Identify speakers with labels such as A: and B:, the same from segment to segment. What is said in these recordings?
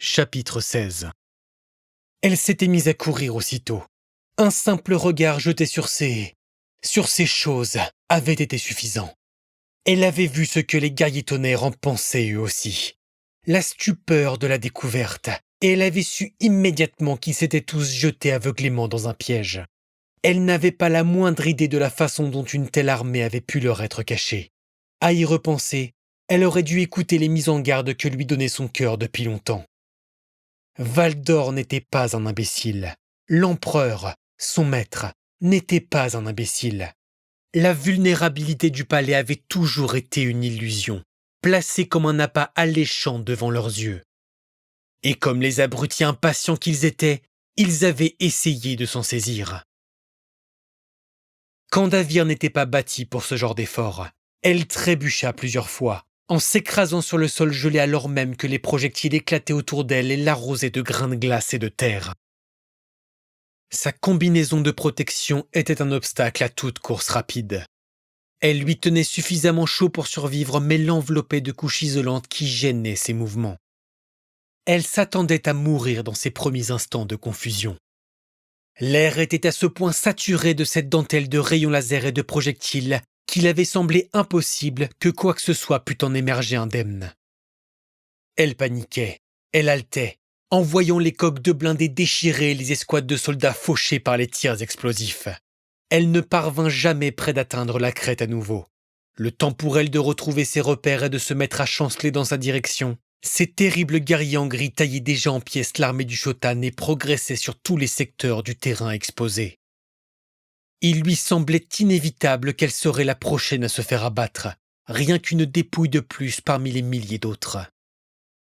A: Chapitre 16. Elle s'était mise à courir aussitôt. Un simple regard jeté sur ces choses avait été suffisant. Elle avait vu ce que les guerriers tonnerres en pensaient eux aussi. La stupeur de la découverte, et elle avait su immédiatement qu'ils s'étaient tous jetés aveuglément dans un piège. Elle n'avait pas la moindre idée de la façon dont une telle armée avait pu leur être cachée. À y repenser, elle aurait dû écouter les mises en garde que lui donnait son cœur depuis longtemps. Valdor n'était pas un imbécile. L'empereur, son maître, n'était pas un imbécile. La vulnérabilité du palais avait toujours été une illusion, placée comme un appât alléchant devant leurs yeux. Et comme les abrutis impatients qu'ils étaient, ils avaient essayé de s'en saisir. Candavir n'était pas bâtie pour ce genre d'effort. Elle trébucha plusieurs fois, en s'écrasant sur le sol gelé alors même que les projectiles éclataient autour d'elle et l'arrosaient de grains de glace et de terre. Sa combinaison de protection était un obstacle à toute course rapide. Elle lui tenait suffisamment chaud pour survivre, mais l'enveloppait de couches isolantes qui gênaient ses mouvements. Elle s'attendait à mourir dans ses premiers instants de confusion. L'air était à ce point saturé de cette dentelle de rayons laser et de projectiles qu'il avait semblé impossible que quoi que ce soit pût en émerger indemne. Elle paniquait, elle haletait, en voyant les coques de blindés déchirées et les escouades de soldats fauchés par les tirs explosifs. Elle ne parvint jamais près d'atteindre la crête à nouveau. Le temps pour elle de retrouver ses repères et de se mettre à chanceler dans sa direction. Ces terribles guerriers en gris taillaient déjà en pièces l'armée du Shotan et progressaient sur tous les secteurs du terrain exposé. Il lui semblait inévitable qu'elle serait la prochaine à se faire abattre, rien qu'une dépouille de plus parmi les milliers d'autres.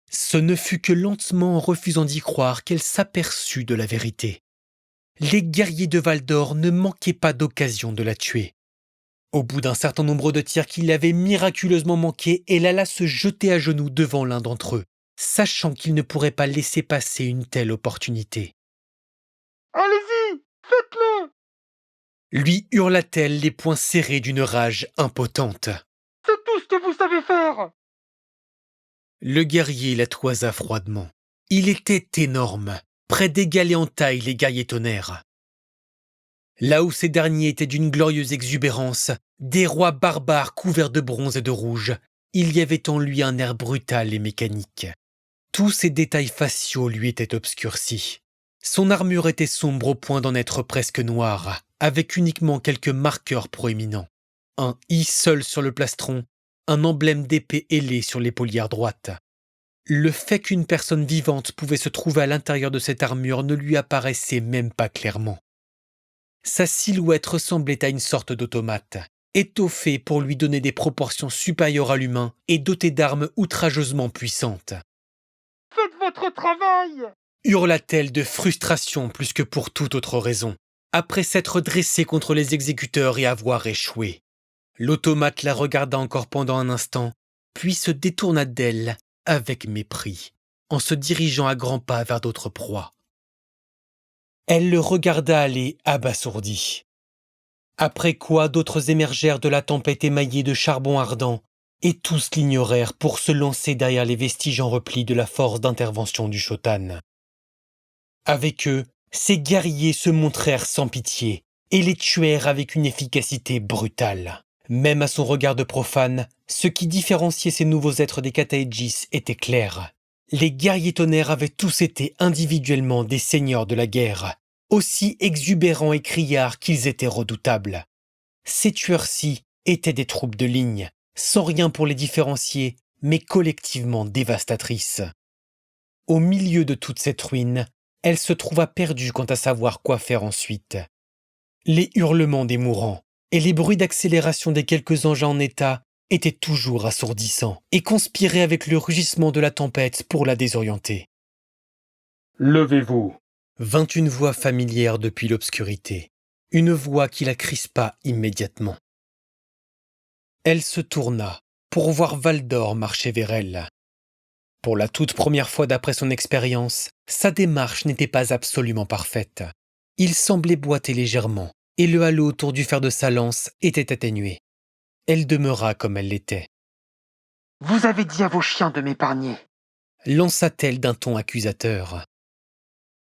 A: Ce ne fut que lentement en refusant d'y croire qu'elle s'aperçut de la vérité. Les guerriers de Valdor ne manquaient pas d'occasion de la tuer. Au bout d'un certain nombre de tirs qui l'avaient miraculeusement manqué, elle alla se jeter à genoux devant l'un d'entre eux, sachant qu'il ne pourrait pas laisser passer une telle opportunité.
B: « Allez-y, faites-le »
A: lui hurla-t-elle, les poings serrés d'une rage impotente.
B: « C'est tout ce que vous savez faire !»
A: Le guerrier la toisa froidement. Il était énorme, près d'égaler en taille les guerriers tonnerres. Là où ces derniers étaient d'une glorieuse exubérance, des rois barbares couverts de bronze et de rouge, il y avait en lui un air brutal et mécanique. Tous ces détails faciaux lui étaient obscurcis. Son armure était sombre au point d'en être presque noire, avec uniquement quelques marqueurs proéminents. Un I seul sur le plastron, un emblème d'épée ailée sur l'épaulière droite. Le fait qu'une personne vivante pouvait se trouver à l'intérieur de cette armure ne lui apparaissait même pas clairement. Sa silhouette ressemblait à une sorte d'automate, étoffée pour lui donner des proportions supérieures à l'humain et dotée d'armes outrageusement puissantes.
B: « Faites votre travail »
A: hurla-t-elle de frustration plus que pour toute autre raison, après s'être dressée contre les exécuteurs et avoir échoué. L'automate la regarda encore pendant un instant, puis se détourna d'elle avec mépris, en se dirigeant à grands pas vers d'autres proies. Elle le regarda aller abasourdie. Après quoi d'autres émergèrent de la tempête émaillée de charbon ardent, et tous l'ignorèrent pour se lancer derrière les vestiges en repli de la force d'intervention du Shotan. Avec eux, ces guerriers se montrèrent sans pitié, et les tuèrent avec une efficacité brutale. Même à son regard de profane, ce qui différenciait ces nouveaux êtres des Kataedjis était clair. Les guerriers tonnerres avaient tous été individuellement des seigneurs de la guerre, aussi exubérants et criards qu'ils étaient redoutables. Ces tueurs-ci étaient des troupes de ligne, sans rien pour les différencier, mais collectivement dévastatrices. Au milieu de toute cette ruine, elle se trouva perdue quant à savoir quoi faire ensuite. Les hurlements des mourants et les bruits d'accélération des quelques engins en état étaient toujours assourdissants et conspiraient avec le rugissement de la tempête pour la désorienter.
B: « Levez-vous »
A: vint une voix familière depuis l'obscurité, une voix qui la crispa immédiatement. Elle se tourna pour voir Valdor marcher vers elle. Pour la toute première fois d'après son expérience, sa démarche n'était pas absolument parfaite. Il semblait boiter légèrement, et le halo autour du fer de sa lance était atténué. Elle demeura comme elle l'était.
B: « Vous avez dit à vos chiens de m'épargner. »
A: lança-t-elle d'un ton accusateur.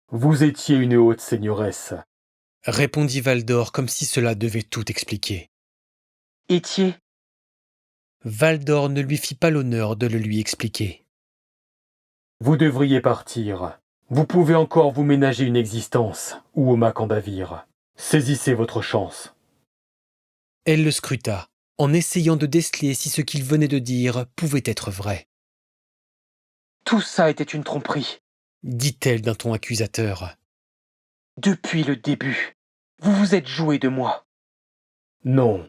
B: Vous étiez une haute seigneuresse.
A: Répondit Valdor comme si cela devait tout expliquer.
C: Étiez?
A: Valdor ne lui fit pas l'honneur de le lui expliquer.
B: Vous devriez partir. Vous pouvez encore vous ménager une existence, Uoma Candavir. Saisissez votre chance.
A: Elle le scruta, en essayant de déceler si ce qu'il venait de dire pouvait être vrai.
C: Tout ça était une tromperie.
A: Dit-elle d'un ton accusateur.
C: Depuis le début, vous vous êtes joué de moi.
B: Non.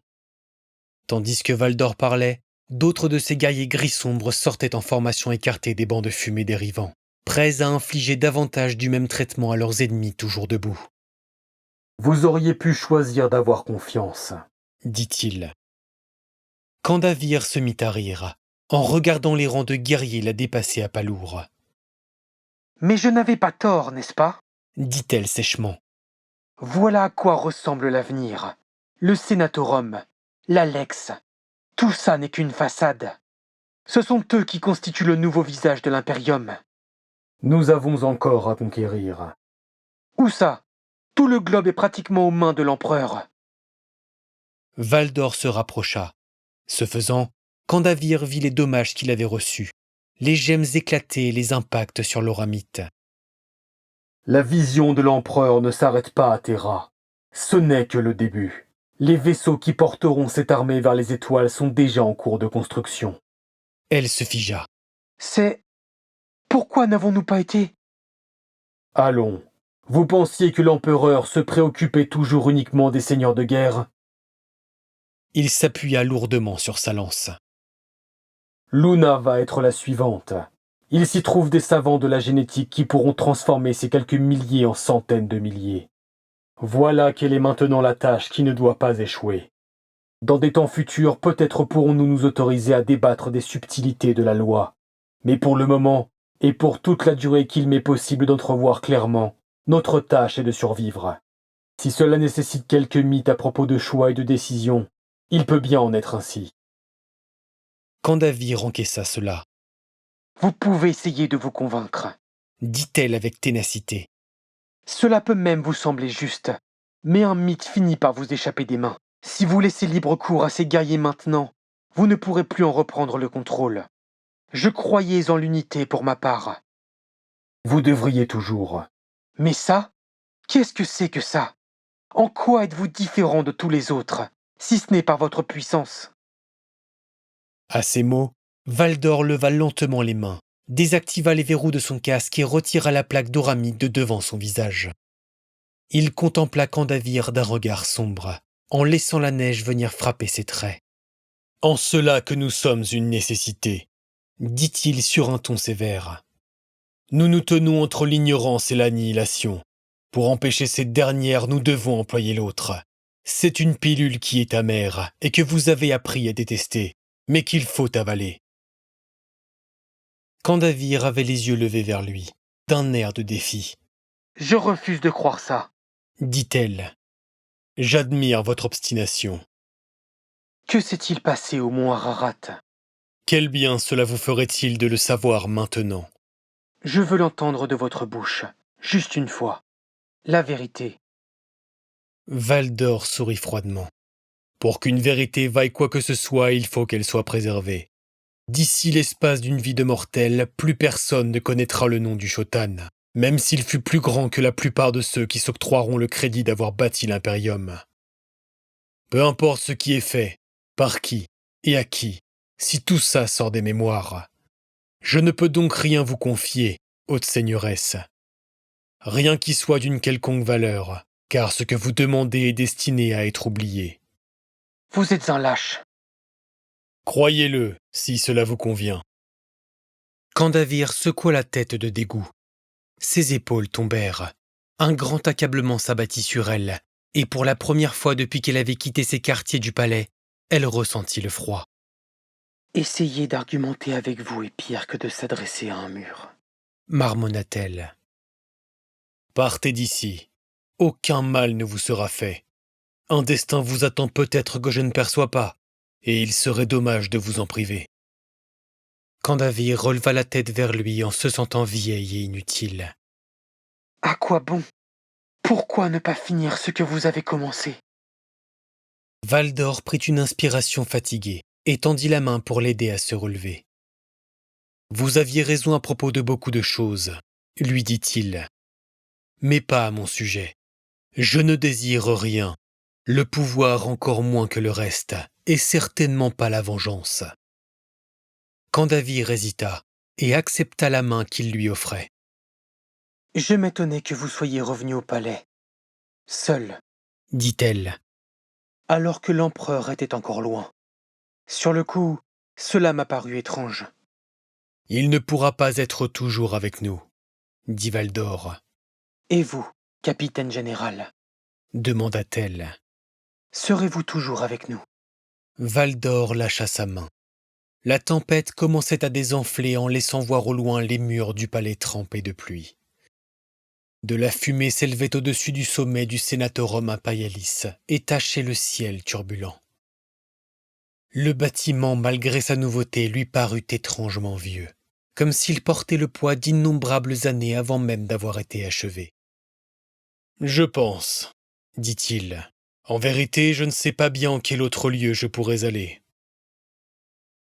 A: Tandis que Valdor parlait, d'autres de ces guerriers gris sombres sortaient en formation écartée des bancs de fumée dérivants, prêts à infliger davantage du même traitement à leurs ennemis toujours debout.
B: Vous auriez pu choisir d'avoir confiance.
A: Dit-il. Candavir se mit à rire, en regardant les rangs de guerriers la dépasser à pas lourd.
C: Mais je n'avais pas tort, n'est-ce pas?
A: Dit-elle sèchement.
C: Voilà à quoi ressemble l'avenir. Le sénatorum, l'Alex, tout ça n'est qu'une façade. Ce sont eux qui constituent le nouveau visage de l'Imperium.
B: Nous avons encore à conquérir.
C: Où ça? Tout le globe est pratiquement aux mains de l'empereur.
A: Valdor se rapprocha. Ce faisant, Candavir vit les dommages qu'il avait reçus, les gemmes éclatées et les impacts sur l'oramite.
B: La vision de l'empereur ne s'arrête pas à Terra. Ce n'est que le début. Les vaisseaux qui porteront cette armée vers les étoiles sont déjà en cours de construction.
A: Elle se figea.
C: C'est... Pourquoi n'avons-nous pas été?
B: Allons. Vous pensiez que l'empereur se préoccupait toujours uniquement des seigneurs de guerre?
A: Il s'appuya lourdement sur sa lance.
B: Luna va être la suivante. Il s'y trouve des savants de la génétique qui pourront transformer ces quelques milliers en centaines de milliers. Voilà quelle est maintenant la tâche qui ne doit pas échouer. Dans des temps futurs, peut-être pourrons-nous nous autoriser à débattre des subtilités de la loi. Mais pour le moment, et pour toute la durée qu'il m'est possible d'entrevoir clairement, notre tâche est de survivre. Si cela nécessite quelques mythes à propos de choix et de décisions, il peut bien en être ainsi.
A: Candavir encaissa cela,
C: Vous pouvez essayer de vous convaincre.
A: dit-elle avec ténacité.
C: Cela peut même vous sembler juste, mais un mythe finit par vous échapper des mains. Si vous laissez libre cours à ces guerriers maintenant, vous ne pourrez plus en reprendre le contrôle. Je croyais en l'unité pour ma part.
B: Vous devriez toujours.
C: Mais ça? Qu'est-ce que c'est que ça? En quoi êtes-vous différent de tous les autres, si ce n'est par votre puissance?
A: À ces mots, Valdor leva lentement les mains, désactiva les verrous de son casque et retira la plaque d'oramite de devant son visage. Il contempla Candavir d'un regard sombre, en laissant la neige venir frapper ses traits. « En cela que nous sommes une nécessité », dit-il sur un ton sévère. « Nous nous tenons entre l'ignorance et l'annihilation. Pour empêcher cette dernière, nous devons employer l'autre. C'est une pilule qui est amère et que vous avez appris à détester, mais qu'il faut avaler. » Candavir avait les yeux levés vers lui, d'un air de défi.
C: « Je refuse de croire ça. »
A: dit-elle. « J'admire votre obstination. »
C: Que s'est-il passé au mont Ararat?
A: Quel bien cela vous ferait-il de le savoir maintenant?
C: Je veux l'entendre de votre bouche, juste une fois. La vérité.
A: Valdor sourit froidement. Pour qu'une vérité vaille quoi que ce soit, il faut qu'elle soit préservée. D'ici l'espace d'une vie de mortel, plus personne ne connaîtra le nom du Shotan, même s'il fut plus grand que la plupart de ceux qui s'octroieront le crédit d'avoir bâti l'Imperium. Peu importe ce qui est fait, par qui et à qui, si tout ça sort des mémoires. Je ne peux donc rien vous confier, haute seigneuresse. Rien qui soit d'une quelconque valeur, car ce que vous demandez est destiné à être oublié.
C: Vous êtes un lâche.
A: Croyez-le, si cela vous convient. Candavir secoua la tête de dégoût. Ses épaules tombèrent. Un grand accablement s'abattit sur elle, et pour la première fois depuis qu'elle avait quitté ses quartiers du palais, elle ressentit le froid.
C: Essayer d'argumenter avec vous est pire que de s'adresser à un mur,
A: marmonna-t-elle. Partez d'ici. Aucun mal ne vous sera fait. Un destin vous attend peut-être que je ne perçois pas, et il serait dommage de vous en priver. Candavir releva la tête vers lui en se sentant vieille et inutile.
C: À quoi bon? Pourquoi ne pas finir ce que vous avez commencé?
A: Valdor prit une inspiration fatiguée et tendit la main pour l'aider à se relever. Vous aviez raison à propos de beaucoup de choses, lui dit-il. Mais pas à mon sujet. Je ne désire rien, le pouvoir encore moins que le reste, et certainement pas la vengeance. Candavir hésita et accepta la main qu'il lui offrait.
C: Je m'étonnais que vous soyez revenu au palais, seul,
A: Dit-elle.
C: alors que l'empereur était encore loin. Sur le coup, cela m'a paru étrange.
A: Il ne pourra pas être toujours avec nous, dit Valdor,
C: Et vous, capitaine général,
A: demanda-t-elle.
C: serez-vous toujours avec nous?
A: Valdor lâcha sa main. La tempête commençait à désenfler en laissant voir au loin les murs du palais trempés de pluie. De la fumée s'élevait au-dessus du sommet du Sénatorum Imperialis et tachait le ciel turbulent. Le bâtiment, malgré sa nouveauté, lui parut étrangement vieux, comme s'il portait le poids d'innombrables années avant même d'avoir été achevé. « Je pense, dit-il. En vérité, je ne sais pas bien en quel autre lieu je pourrais aller.